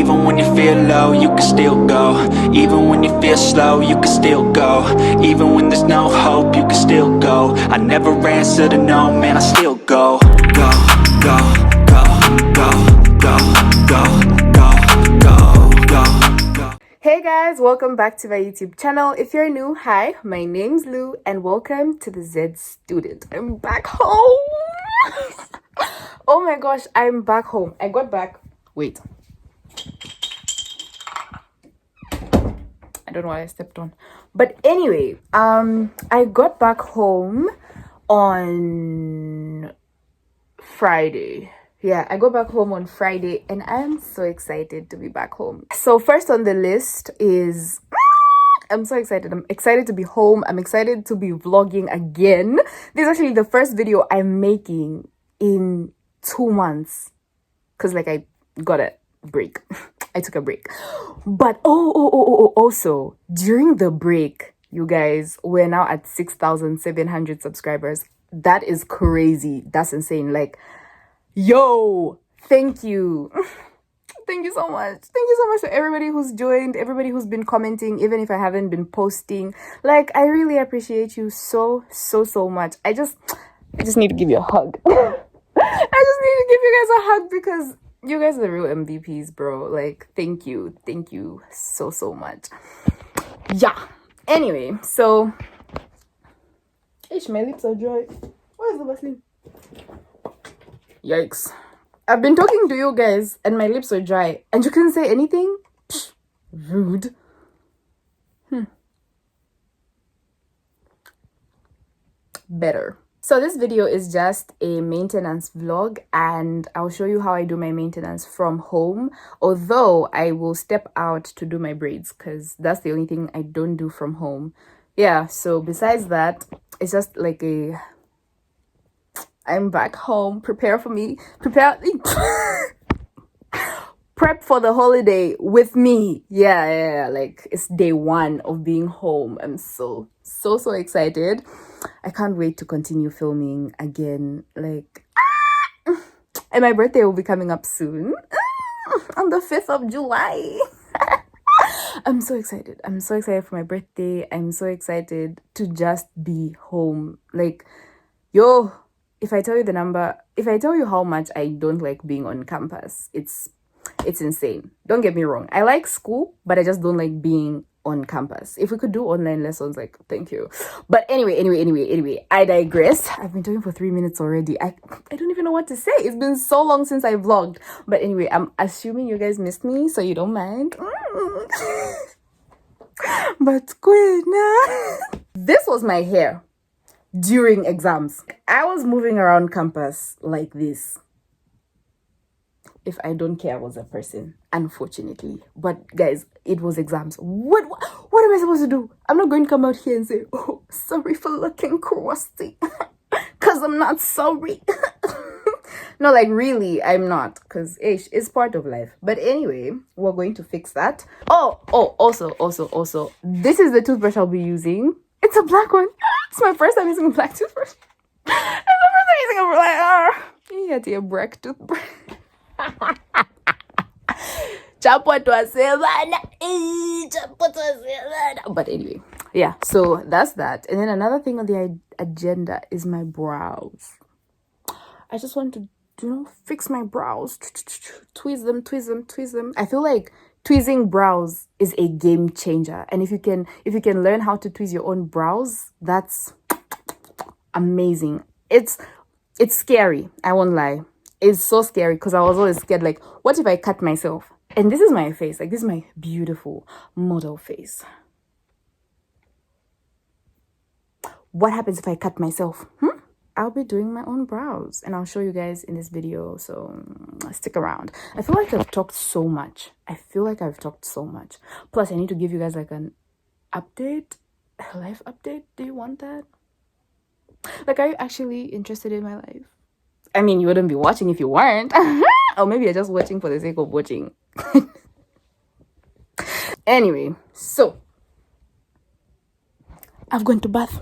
Even when you feel low, you can still go. Even when you feel slow, you can still go. Even when there's no hope, you can still go. I never answer to no, man, I still go. Go, go, go, go, go, go, go, go, go. Hey guys, welcome back to my YouTube channel. If you're new, hi, my name's Lou and welcome to the Z Student. I'm back home. Oh my gosh, I'm back home. I got back. Wait. I don't know what I stepped on. But anyway, I got back home on Friday. Yeah, I got back home on Friday and I'm so excited to be back home. So first on the list is I'm so excited. I'm excited to be home. I'm excited to be vlogging again. This is actually the first video I'm making in 2 months because like I got a break. I took a break. But also during the break, you guys, we're now at 6,700 subscribers. That is crazy. That's insane. Like, yo, thank you. Thank you so much. Thank you so much to everybody who's joined, everybody who's been commenting, even if I haven't been posting. Like, I really appreciate you so much. I just need to give you a hug. I just need to give you guys a hug because you guys are the real MVPs, bro. Like, thank you so much. Yeah. Anyway, so my lips are dry. Where's the Vaseline? Yikes. I've been talking to you guys and my lips are dry and you couldn't say anything? Psh, rude. Better. So this video is just a maintenance vlog and I'll show you how I do my maintenance from home. Although I will step out to do my braids because that's the only thing I don't do from home. Yeah, so besides that, it's just like I'm back home. Prep for the holiday with me. Yeah, like it's day 1 of being home. I'm so excited. I can't wait to continue filming again. Like, and my birthday will be coming up soon on the 5th of July. I'm so excited. I'm so excited for my birthday. I'm so excited to just be home. Like, yo, if I tell you how much I don't like being on campus, it's insane. Don't get me wrong. I like school, but I just don't like being on campus. If we could do online lessons, like, thank you. But anyway, I digress. I've been talking for 3 minutes already. I don't even know what to say. It's been so long since I vlogged. But anyway, I'm assuming you guys missed me, so you don't mind. But quit now. This was my hair during exams. I was moving around campus like this. If I don't care, I was a person, unfortunately. But guys, it was exams. What am I supposed to do? I'm not going to come out here and say, oh, sorry for looking crusty. Because I'm not sorry. No, like really, I'm not. Because it's part of life. But anyway, we're going to fix that. Oh, also, this is the toothbrush I'll be using. It's a black one. It's my first time using a black toothbrush. It's the first time using a black. Yeah, it's a black toothbrush. But anyway, yeah, so that's that. And then another thing on the agenda is my brows. I just want to fix my brows, tweeze them. I feel like tweezing brows is a game changer, and if you can learn how to tweeze your own brows, that's amazing. It's scary, I won't lie. It's so scary because I was always scared, like, what if I cut myself? And this is my face. Like, this is my beautiful model face. What happens if I cut myself? I'll be doing my own brows and I'll show you guys in this video. So stick around. I feel like I've talked so much. Plus, I need to give you guys like an update, a life update. Do you want that? Like, are you actually interested in my life? I mean, you wouldn't be watching if you weren't. Or maybe you're just watching for the sake of watching. Anyway, so I've gone to bath.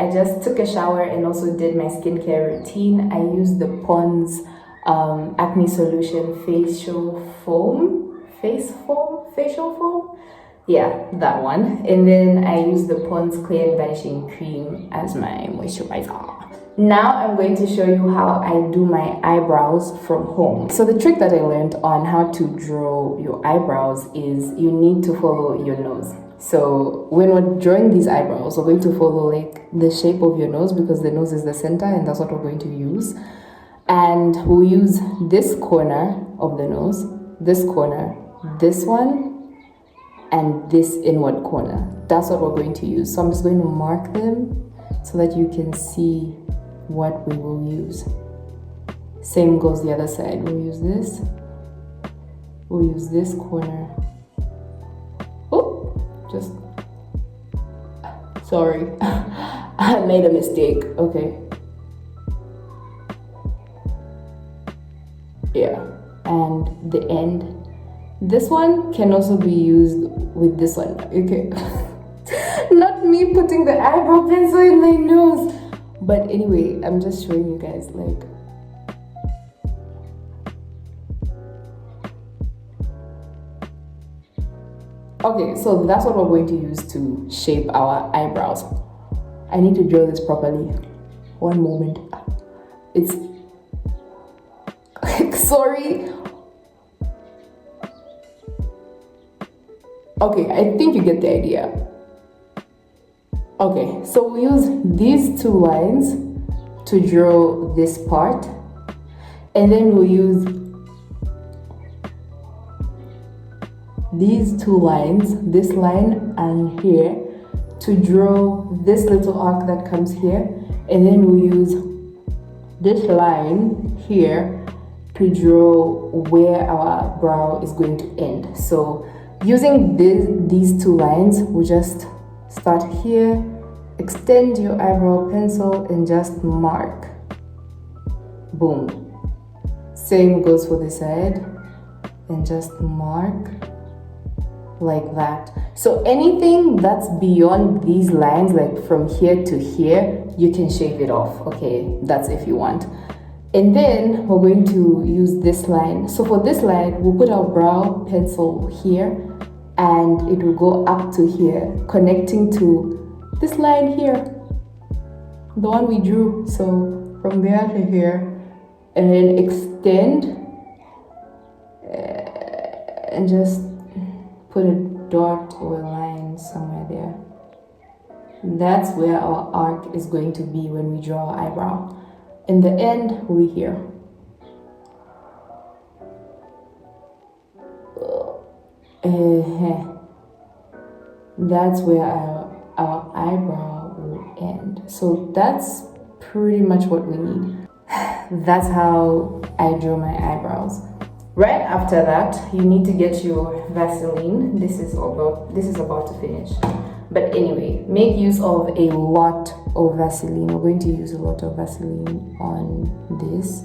I just took a shower and also did my skincare routine. I used the Pond's acne solution facial foam, yeah, that one. And then I used the Pond's clear and vanishing cream as my moisturizer. Now I'm going to show you how I do my eyebrows from home. So the trick that I learned on how to draw your eyebrows is you need to follow your nose. So when we're drawing these eyebrows, we're going to follow like the shape of your nose, because the nose is the center and that's what we're going to use. And we'll use this corner of the nose, this corner, this one, and this inward corner. That's what we're going to use. So I'm just going to mark them so that you can see what we will use. Same goes the other side. We'll use this corner. Oh, just sorry. I made a mistake. Okay. Yeah, and the end. This one can also be used with this one. Okay. Not me putting the eyebrow pencil in my nose. But anyway, I'm just showing you guys like okay, so that's what we're going to use to shape our eyebrows. I need to draw this properly. One moment. It's sorry. Okay, I think you get the idea. Okay, so we'll use these two lines to draw this part, and then we'll use these two lines, this line and here, to draw this little arc that comes here, and then we'll use this line here to draw where our brow is going to end. So using these two lines, we'll just start here, extend your eyebrow pencil and just mark. Boom. Same goes for this side, and just mark like that. So anything that's beyond these lines, like from here to here, you can shave it off. Okay, that's if you want. And then we're going to use this line. So for this line, we'll put our brow pencil here, and it will go up to here, connecting to this line here, the one we drew. So from there to here, and then extend and just put a dot or a line somewhere there. That's where our arc is going to be when we draw our eyebrow. And the end will be here. That's where our eyebrow will end. So that's pretty much what we need. That's how I draw my eyebrows. Right after that, you need to get your Vaseline. This is about to finish. But anyway, make use of a lot of Vaseline. We're going to use a lot of Vaseline on this.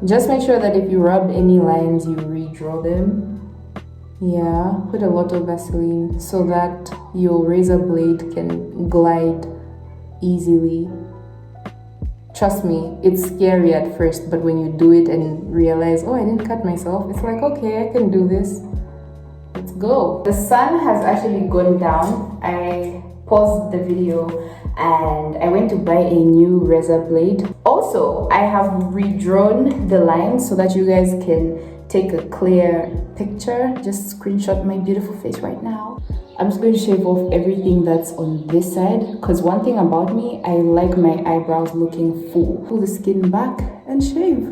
Just make sure that if you rub any lines, you redraw them. Yeah, put a lot of Vaseline so that your razor blade can glide easily. Trust me, it's scary at first, but when you do it and realize, oh, I didn't cut myself, it's like, okay, I can do this. Let's go. The sun has actually gone down. I paused the video and I went to buy a new razor blade. Also, I have redrawn the lines so that you guys can take a clear picture. Just screenshot my beautiful face right now. I'm just going to shave off everything that's on this side, because one thing about me, I like my eyebrows looking full. Pull the skin back and shave.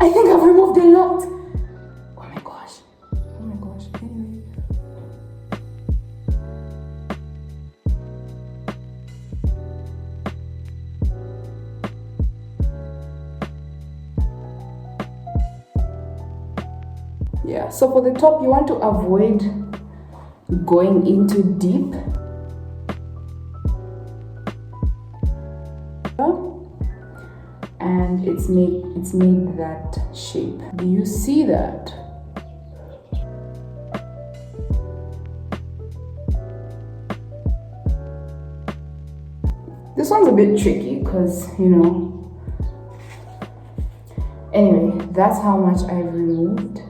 I think I've removed a lot. Oh my gosh. Anyway. Yeah, so for the top, you want to avoid going into deep. and it's made that shape. Do you see that? This one's a bit tricky because, you know. Anyway, that's how much I've removed.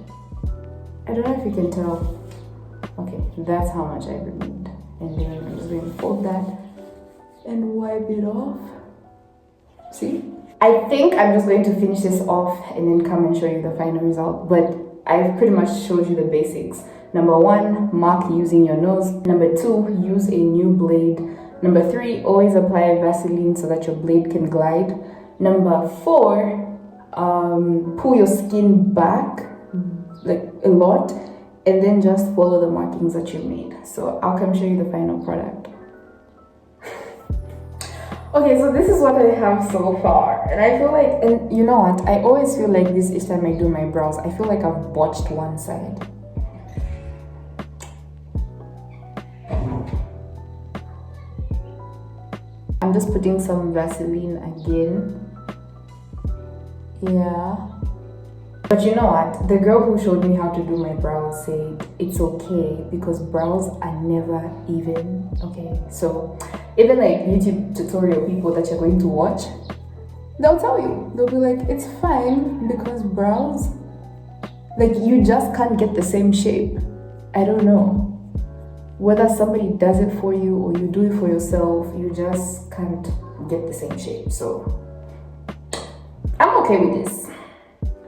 I don't know if you can tell. Okay, that's how much I've removed. And then I'm just going to fold that and wipe it off. See? I think I'm just going to finish this off and then come and show you the final result. But I've pretty much showed you the basics. Number 1, mark using your nose. Number 2, use a new blade. Number 3, always apply Vaseline so that your blade can glide. Number 4, pull your skin back like a lot and then just follow the markings that you made. So I'll come show you the final product. Okay, so this is what I have so far, and I feel like, and you know what, I always feel like this each time I do my brows. I feel like I've botched one side. I'm just putting some Vaseline again. Yeah. But you know what? The girl who showed me how to do my brows said it's okay because brows are never even. Okay, so even like YouTube tutorial people that you're going to watch, they'll tell you, they'll be like, it's fine because brows, like you just can't get the same shape. I don't know. Whether somebody does it for you or you do it for yourself, you just can't get the same shape. So I'm okay with this.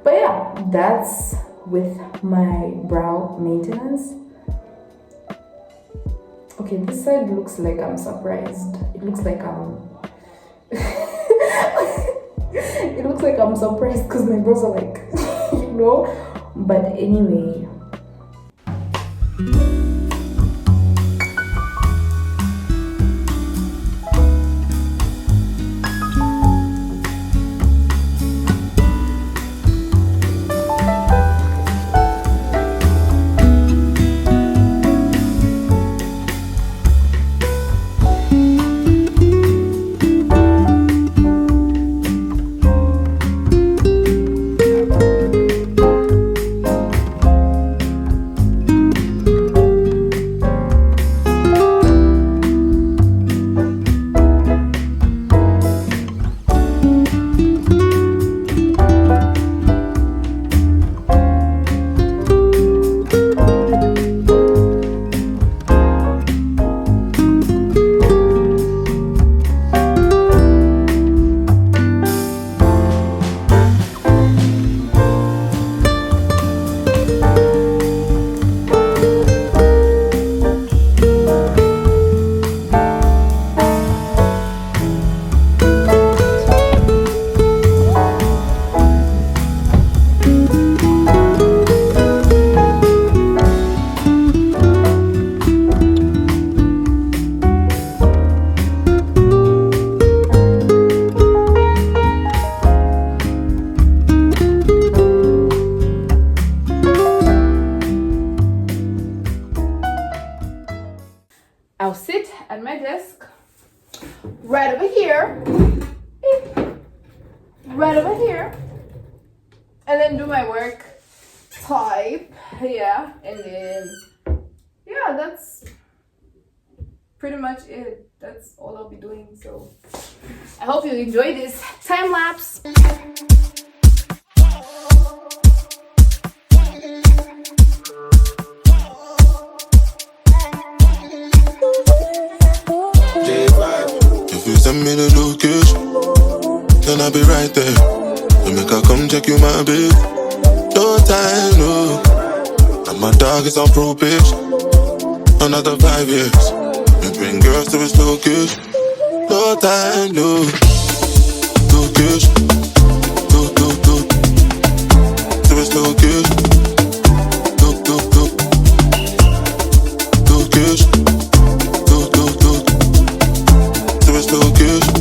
But yeah, that's with my brow maintenance. Okay, this side looks like I'm surprised. It looks like I'm it looks like I'm surprised because my brows are like, you know. But anyway. I'll sit at my desk right over here, and then do my work, type, yeah, and then, yeah, that's pretty much it. That's all I'll be doing. So I hope you enjoy this time lapse. If you send me the location, then I'll be right there. You make her come check you, my babe. No time, no. And my dog is on probation. Another 5 years. You bring girls to his location. No time, no. Location. To his location. Location. To his location.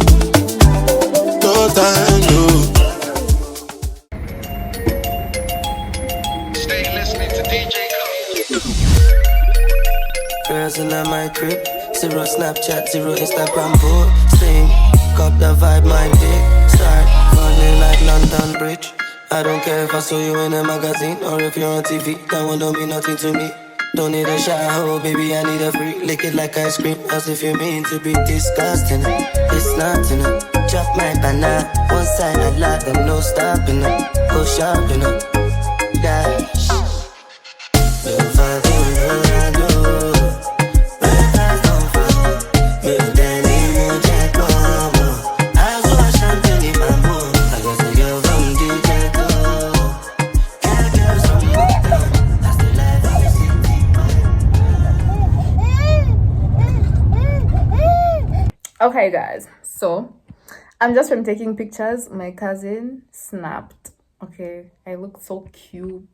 No time, no. Stay listening to DJ Cole. Girls in my crib, 0 Snapchat, 0 Instagram posting. Cop the vibe, my dick. Start for feeling like London Bridge. I don't care if I saw you in a magazine or if you're on TV. That one don't mean nothing to me. Don't need a shower, baby, I need a free. Lick it like ice cream, as if you mean to be disgusting. It's not enough. Chop my banana, one side I like them, no stopping it. Go shopping it. Dash. If I don't know, I know. But I don't fall. You Danny Mojack Bobo. I was champagne in my mood. I got a girl from DJ Go. Got girls from Motown. That's the life of a city boy. Okay guys, so I'm just from taking pictures. My cousin snapped. Okay, I looked so cute.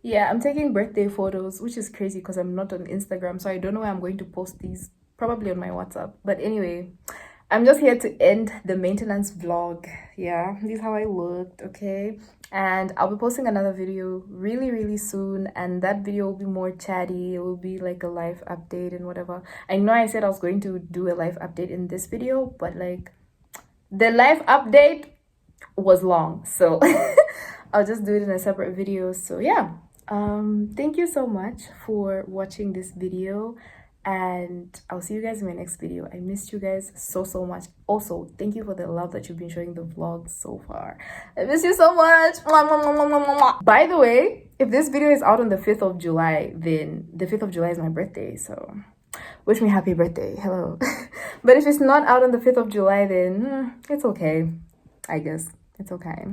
Yeah, I'm taking birthday photos, which is crazy because I'm not on Instagram, so I don't know where I'm going to post these. Probably on my WhatsApp. But anyway, I'm just here to end the maintenance vlog. Yeah, this is how I looked. Okay, and I'll be posting another video really soon, and that video will be more chatty. It will be like a life update and whatever. I know I said I was going to do a life update in this video, but like the life update was long, so I'll just do it in a separate video. So yeah, thank you so much for watching this video, and I'll see you guys in my next video. I missed you guys so much. Also, thank you for the love that you've been showing the vlog so far. I miss you so much. By the way, if this video is out on the 5th of July, then the 5th of July is my birthday, so wish me happy birthday. Hello. But if it's not out on the 5th of July, then it's okay. I guess it's okay.